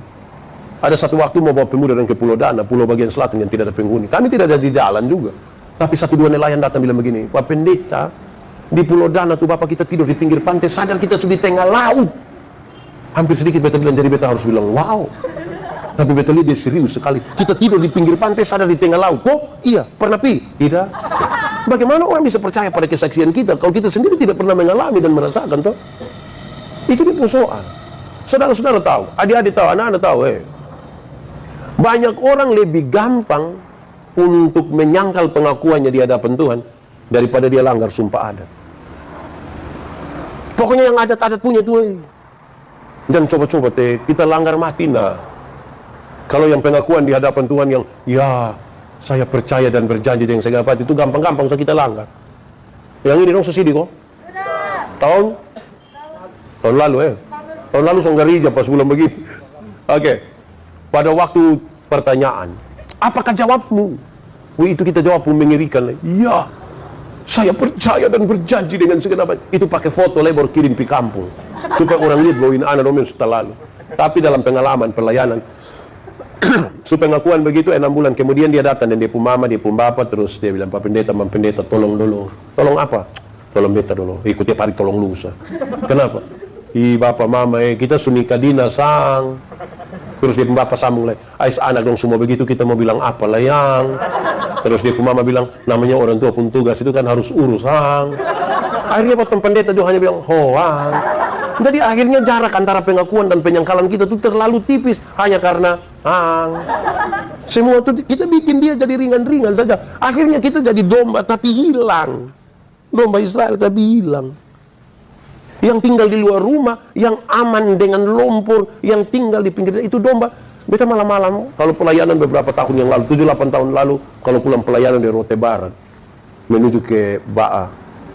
Speaker 1: Ada satu waktu mau bawa pemuda dan ke Pulau Dana, pulau bagian selatan yang tidak ada penghuni. Kami tidak ada di jalan juga. Tapi 1-2 nelayan datang bilang begini, Pak Pendeta, di Pulau Dana tuh Bapak kita tidur di pinggir pantai, sadar kita sudah di tengah laut. Hampir sedikit beta bilang, jadi beta harus bilang, wow. Tapi beta lihat dia serius sekali. Kita tidur di pinggir pantai, sadar di tengah laut. Kok? Iya. Pernah pi? Tidak. Bagaimana orang bisa percaya pada kesaksian kita kalau kita sendiri tidak pernah mengalami dan merasakan toh? Itu dia soal. Saudara-saudara tahu, adik-adik tahu, anak-anak tahu. Banyak orang lebih gampang untuk menyangkal pengakuannya di hadapan Tuhan daripada dia langgar sumpah adat. Pokoknya yang adat-adat punya tuh. Dan coba-coba kita langgar mati nah. Kalau yang pengakuan di hadapan Tuhan yang ya saya percaya dan berjanji dengan segala hati itu gampang-gampang kita langgar. Yang ini dong susidi kok. Tahun lalu Tahun lalu Songgarija pas bulan begitu. Oke. Pada waktu pertanyaan, apakah jawabmu? Itu kita jawab pun mengerikan. Iya, saya percaya dan berjanji dengan segenap. Itu pakai foto lebar kirim di kampung supaya orang lihat bahwa ini anak domen setelah lalu. Tapi dalam pengalaman pelayanan, pengakuan begitu 6 bulan kemudian dia datang dan dia pun mama, dia pun bapak, terus dia bilang, Pak Pendeta, tolong dulu. Tolong apa? Tolong beta dulu. Tiap hari tolong lusa. Kenapa? Bapak mama kita sunika dina sang. Terus dia bapak sambung lagi, ais anak dong semua begitu kita mau bilang apa lah yang. Terus dia mama bilang, namanya orang tua pun tugas itu kan harus urus hang. Akhirnya potong pendeta dia hanya bilang hoang. Jadi akhirnya jarak antara pengakuan dan penyangkalan kita itu terlalu tipis hanya karena hang. Semua itu kita bikin dia jadi ringan-ringan saja. Akhirnya kita jadi domba tapi hilang. Domba Israel tapi hilang. Yang tinggal di luar rumah, yang aman dengan lumpur, yang tinggal di pinggir itu domba. Beta malam-malam, kalau pelayanan beberapa tahun yang lalu, 7-8 tahun lalu, kalau pulang pelayanan dari Rote Barat, menuju ke Ba'a,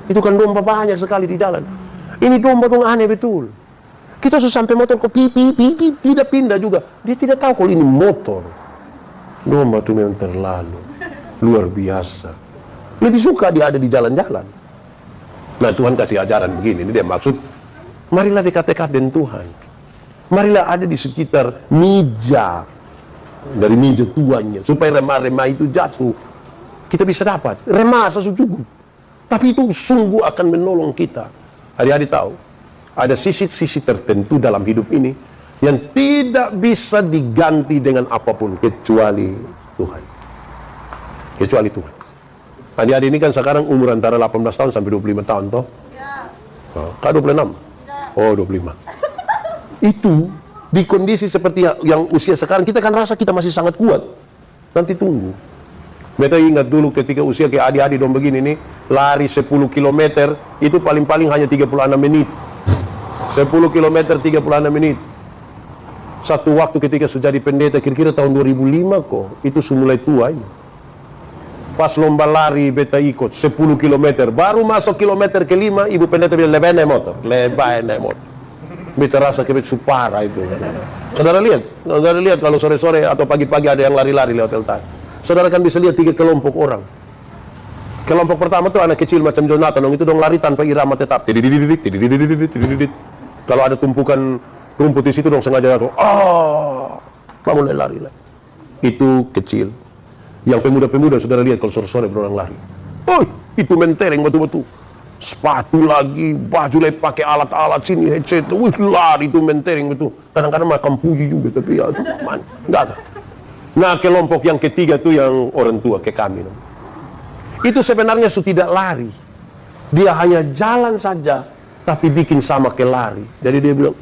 Speaker 1: itu kan domba banyak sekali di jalan. Ini domba dong aneh betul. Kita sudah sampai motor kok pipi, tidak pindah juga. Dia tidak tahu kalau ini motor. Domba itu memang terlalu luar biasa. Lebih suka dia ada di jalan-jalan. Nah Tuhan kasih ajaran begini, ini dia maksud, marilah dekat-dekat dengan Tuhan. Marilah ada di sekitar meja dari meja tuannya, supaya remah-remah itu jatuh. Kita bisa dapat remah sesuatu. Tapi itu sungguh akan menolong kita. Adik-adik tahu, ada sisi-sisi tertentu dalam hidup ini yang tidak bisa diganti dengan apapun kecuali Tuhan. Kecuali Tuhan. Adik-adik ini kan sekarang umur antara 18 tahun sampai 25 tahun toh? Kak 26? Oh 25. Itu di kondisi seperti yang usia sekarang kita kan rasa kita masih sangat kuat. Nanti tunggu. Beta ingat dulu ketika usia kayak adik-adik dong begini nih, lari 10 km itu paling-paling hanya 36 menit. 10 km 36 menit. Satu waktu ketika sudah jadi pendeta, kira-kira tahun 2005 kok, itu semulai tua ini. Pas lomba lari beta ikut 10 km, baru masuk kilometer ke-5, ibu pendeta bilang lebih naik motor. Beta rasa kebet supara itu. Saudara lihat kalau sore-sore atau pagi-pagi ada yang lari-lari lewat hotel. Saudara kan bisa lihat 3 kelompok orang. Kelompok pertama tuh anak kecil macam Jonathan, itu dong lari tanpa irama tetap. Kalau ada tumpukan rumput di situ dong sengaja tuh, mulai lari lagi. Itu kecil. Yang pemuda-pemuda saudara lihat kalau sore-sore berorang lari. Itu mentereng betul-betul. Sepatu lagi, baju lagi pakai alat-alat sini, headset. Lari itu mentereng betul. Kadang-kadang makan puji juga, tapi ya enggak ada. Nah, kelompok yang ketiga tuh yang orang tua kayak kami. Itu sebenarnya tidak lari. Dia hanya jalan saja, tapi bikin sama kayak lari. Jadi dia bilang,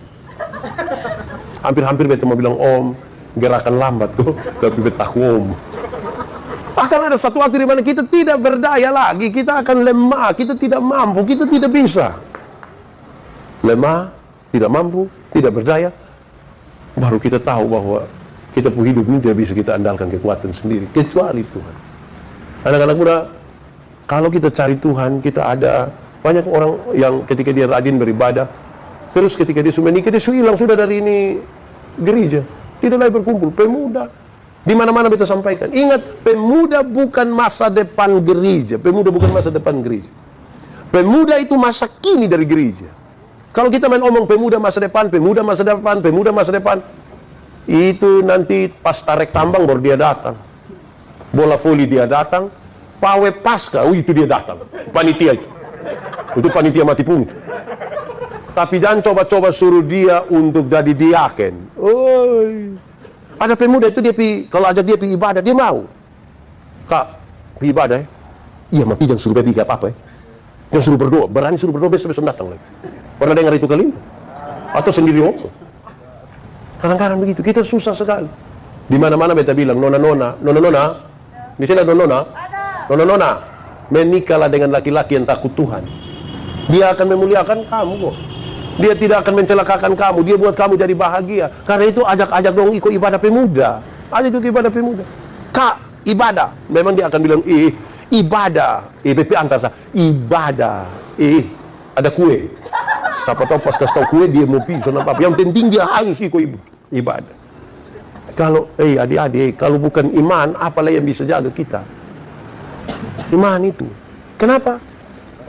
Speaker 1: hampir-hampir beta mau bilang, Om, gerakan lambat kok, tapi beta om. Akan ada satu waktu di mana kita tidak berdaya lagi, kita akan lemah, kita tidak mampu, kita tidak bisa. Lemah, tidak mampu, tidak berdaya. Baru kita tahu bahwa kita pun hidup ini tidak bisa kita andalkan kekuatan sendiri, kecuali Tuhan. Anak-anak muda, kalau kita cari Tuhan, kita ada banyak orang yang ketika dia rajin beribadah, terus ketika dia sudah menikah, dia hilang sudah dari ini gereja, tidak lagi berkumpul. Pemuda, di mana-mana kita sampaikan. Ingat, pemuda bukan masa depan gereja. Pemuda bukan masa depan gereja. Pemuda itu masa kini dari gereja. Kalau kita main omong pemuda masa depan, pemuda masa depan, pemuda masa depan, itu nanti pas tarik tambang baru dia datang. Bola voli dia datang, pawe pasca, itu dia datang. Panitia itu. Itu panitia mati pungut. Tapi jangan coba-coba suruh dia untuk jadi diaken. Ada pemuda itu dia kalau ajak dia pergi ibadah, dia mau. Kak, pergi ibadah ya? Iya, tapi jangan suruh pergi apa-apa ya. Jangan suruh berdoa, berani suruh berdoa besok datang lagi. Pernah dengar itu kali? Atau sendiri ngomong? Kadang-kadang begitu, kita susah sekali. Di mana-mana beta bilang, nona-nona, di sini ada nona, menikahlah dengan laki-laki yang takut Tuhan. Dia akan memuliakan kamu kok. Dia tidak akan mencelakakan kamu, dia buat kamu jadi bahagia. Karena itu ajak-ajak dong ikut ibadah pemuda. Ajak ikut ibadah pemuda. Kak, ibadah. Memang dia akan bilang, ibadah. BP antar saya, ibadah. Ada kue. Siapa tahu pas kasih tahu kue dia mau pergi sana apa. Yang penting dia harus ikut ibadah. Kalau adik-adik, kalau bukan iman, apalah yang bisa jaga kita? Iman itu. Kenapa?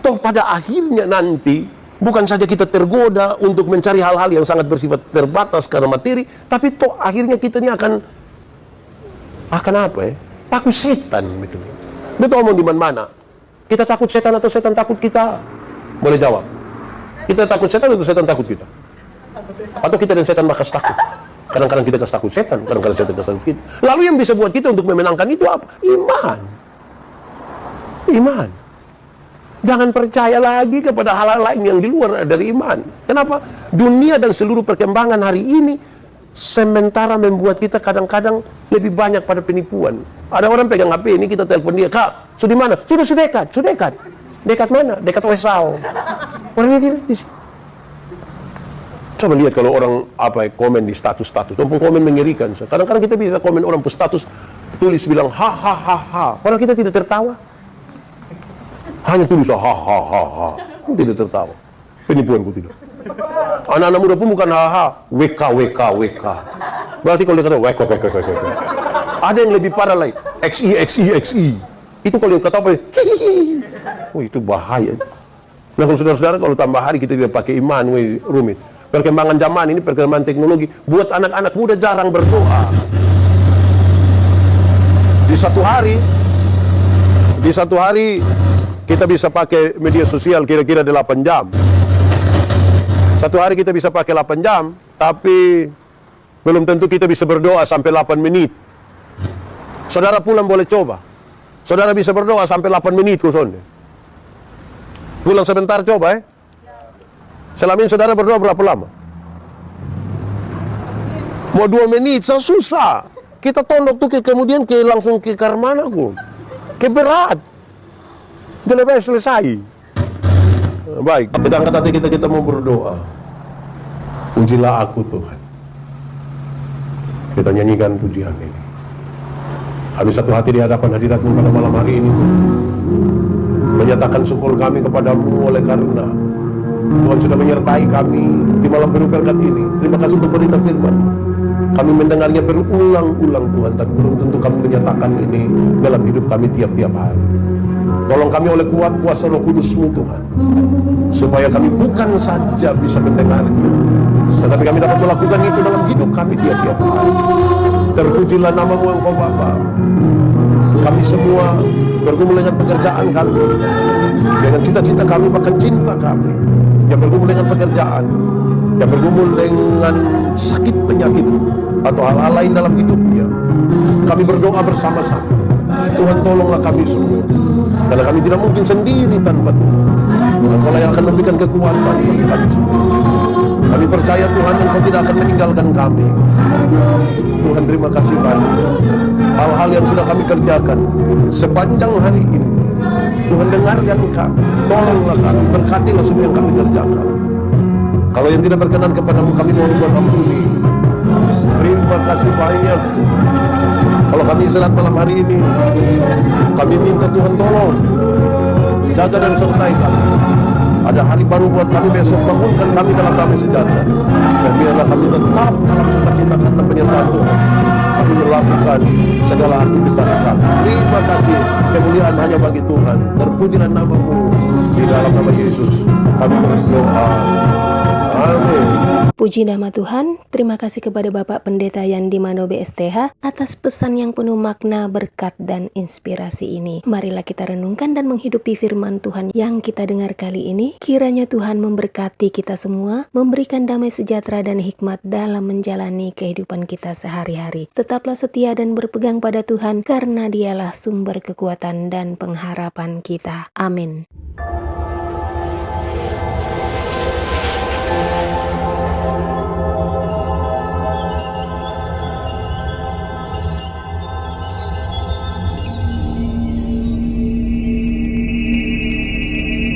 Speaker 1: Toh pada akhirnya nanti bukan saja kita tergoda untuk mencari hal-hal yang sangat bersifat terbatas karena materi, tapi toh akhirnya kita ini akan apa ya? Takut setan betul. Betul omong di mana-mana. Kita takut setan atau setan takut kita? Boleh jawab. Kita takut setan atau setan takut kita? Atau kita dan setan bakas takut? Kadang-kadang kita kasih takut setan, kadang-kadang setan kasih takut kita. Lalu yang bisa buat kita untuk memenangkan itu apa? Iman. Jangan percaya lagi kepada hal-hal lain yang di luar dari iman. Kenapa? Dunia dan seluruh perkembangan hari ini sementara membuat kita kadang-kadang lebih banyak pada penipuan. Ada orang pegang HP ini, kita telepon dia, Kak, sudah mana? Sudah dekat. Dekat mana? Dekat Wesau. Orangnya gitu. Coba lihat kalau orang komen di status-status. Komen mengerikan. Kadang-kadang kita bisa komen orang per status, tulis bilang ha. Padahal kita tidak tertawa. Hanya tulis ha. Tidak tertawa. Penipuanku tidak. Anak-anak muda pun bukan ha. WK. Berarti kalau dia kata WK. Ada yang lebih parah lagi. XI. Itu kalau dia kata apa? Itu bahaya. Nah kalau saudara-saudara, kalau tambah hari kita tidak pakai iman, rumit. Perkembangan zaman ini, perkembangan teknologi, buat anak-anak muda jarang berdoa. Di satu hari kita bisa pakai media sosial kira-kira 8 jam. Satu hari kita bisa pakai 8 jam, tapi belum tentu kita bisa berdoa sampai 8 menit. Saudara pulang boleh coba. Saudara bisa berdoa sampai 8 menit kusonde. Pulang sebentar coba Selama ini saudara berdoa berapa lama? Mau 2 menit, susah. Kita tondok tuh kemudian langsung ke karmana pun. Berat. Jadi lebih selesai. Baik, kita angkat hati kita mau berdoa. Pujilah aku Tuhan. Kita nyanyikan pujian ini. Kami satu hati di hadapan hadirat-Mu pada malam hari ini Tuhan. Menyatakan syukur kami kepadamu oleh karena Tuhan sudah menyertai kami di malam penuh berkat ini. Terima kasih untuk berita firman. Kami mendengarnya berulang-ulang Tuhan, tapi belum tentu kami menyatakan ini dalam hidup kami tiap-tiap hari. Tolong kami oleh kuasa Roh Kudus-Mu Tuhan, supaya kami bukan saja bisa mendengarnya, tetapi kami dapat melakukan itu dalam hidup kami tiap-tiap hari. Terpujilah nama-Mu Engkau Bapa. Kami semua bergumul dengan pekerjaan kami, dengan cita-cita kami, bahkan cinta kami, yang bergumul dengan pekerjaan, yang bergumul dengan sakit penyakit atau hal-hal lain dalam hidupnya. Kami berdoa bersama-sama. Tuhan tolonglah kami semua, karena kami tidak mungkin sendiri tanpa Tuhan. Engkau yang akan memberikan kekuatan bagi kami semua. Kami percaya Tuhan Engkau tidak akan meninggalkan kami. Tuhan terima kasih banyak. Hal-hal yang sudah kami kerjakan sepanjang hari ini, Tuhan dengarkan kami. Tolonglah kami, berkatilah semua yang kami kerjakan. Kalau yang tidak berkenan kepadamu, kami mohon buat ampuni. Terima kasih banyak. Kalau kami istirahat malam hari ini, kami minta Tuhan tolong jaga dan sertai kami. Ada hari baru buat kami besok, bangunkan kami dalam damai sejahtera. Dan biarlah kami tetap dalam sukacita karena penyertaan Tuhan. Kami melakukan segala aktivitas kami. Terima kasih, kemuliaan hanya bagi Tuhan. Terpujilah nama-Mu. Di dalam nama Yesus kami berdoa. Amin.
Speaker 2: Puji nama Tuhan, terima kasih kepada Bapak Pendeta Yandi Mano BSTH atas pesan yang penuh makna, berkat, dan inspirasi ini. Marilah kita renungkan dan menghidupi firman Tuhan yang kita dengar kali ini. Kiranya Tuhan memberkati kita semua, memberikan damai sejahtera dan hikmat dalam menjalani kehidupan kita sehari-hari. Tetaplah setia dan berpegang pada Tuhan, karena Dialah sumber kekuatan dan pengharapan kita. Amin.